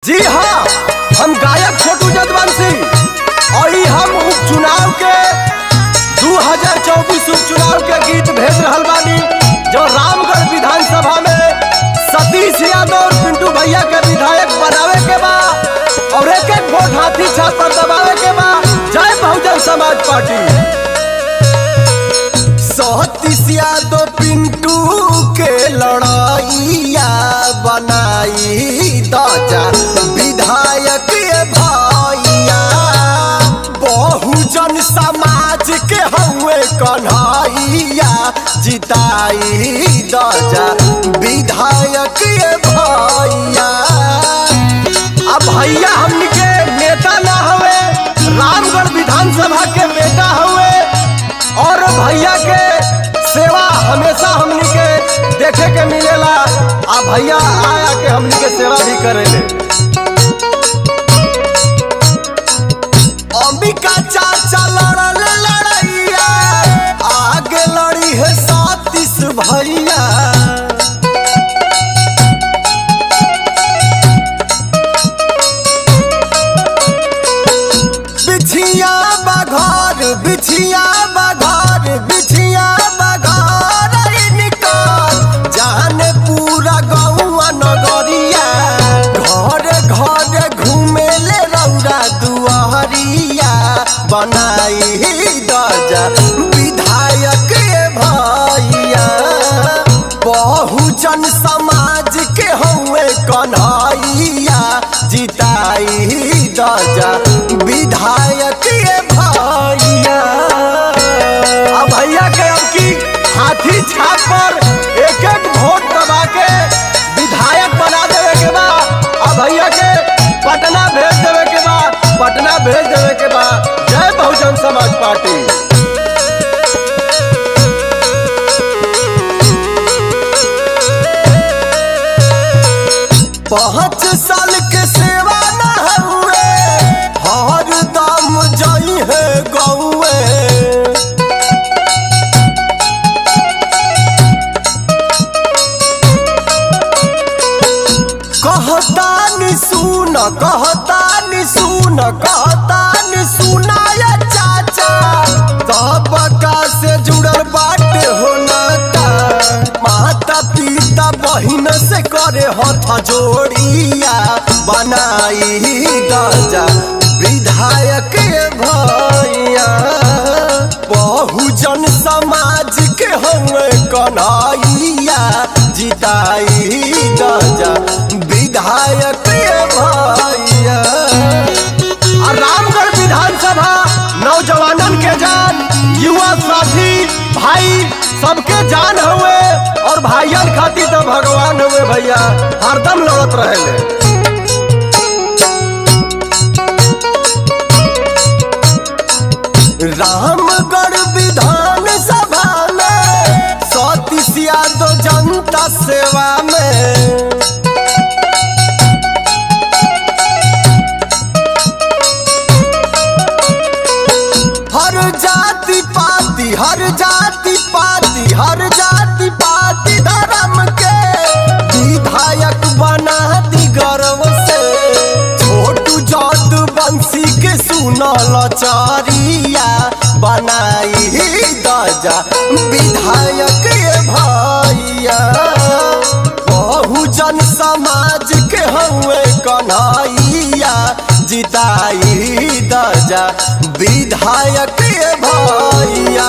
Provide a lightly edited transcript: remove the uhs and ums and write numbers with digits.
जी हाँ, हम गायक छोटू जदवंशी और हम उपचुनाव के 2024 उपचुनाव के गीत भेज रहल बानी जो रामगढ़ विधानसभा में सतीश यादव और पिंटू भैया के विधायक बनावे के बा और एक एक वोट हाथी छाप पर दबावे के बा। जय बहुजन समाज पार्टी। सतीश यादव पिंटू के लड़ाइया बनाई दाजा विधायक भैया बहुजन समाज के हुए कन्हैया जिताई दाजा विधायक भैया। अब भैया हमनी के नेता ना हुए, रामगढ़ विधानसभा के बेटा हुए और भैया के सेवा हमेशा हमनी के देखे के मिलेला। आ भैया आया के हमनी के सेवा भी करेले। अंबिका चाचा लड़ल लड़ैया आगे लड़ी है सतीश भैया। बिछिया बघर बिछिया बघर बिछिया बघर निकल जाने पूरा गौआ नगरिया घर घर घूमे ले रौरा दुआरिया बनाई दजा विधायक भैया बहुजन समाज के हुए कन्हैया जिताई दजा विधायक भैया। अब भैया के अब की हाथी छाप पर एक एक वोट दबा के विधायक बना देवे के बा। अब भैया के पटना भेज देवे के बा, पटना भेज देवे के बा। जय बहुजन समाज पार्टी। 5 साल के सेवा न हुए हर दम जाई है गौए। कहतानी सुन कहतानी सुन कहतानी सुनाया चाचा सबका से जुड़ल बाटे हो नाता माता पिता बहिन से करे हाथ जोड़िया बनाई दजा विधायक भैया बहुजन समाज के हुए कन्हैया जिताई दजा विधायक भैया। रामगढ़ विधानसभा नौजवानन के जान, युवा साथी भाई सबके जान हुए और भाइयन खातिर तो भगवान हुए भैया हरदम लड़त रहे। रामगढ़ विधानसभा में सतीश यादव जनता सेवा में हर जाति पाति हर जाति पाति हर जाति पाति धर्म के विधायक बना दी गर्व से छोटू जदवंशी के सुनल चारिया बनाई दजा विधायक भैया बहुजन समाज के हुए कन्हैया जिताई दजा विधायक भैया।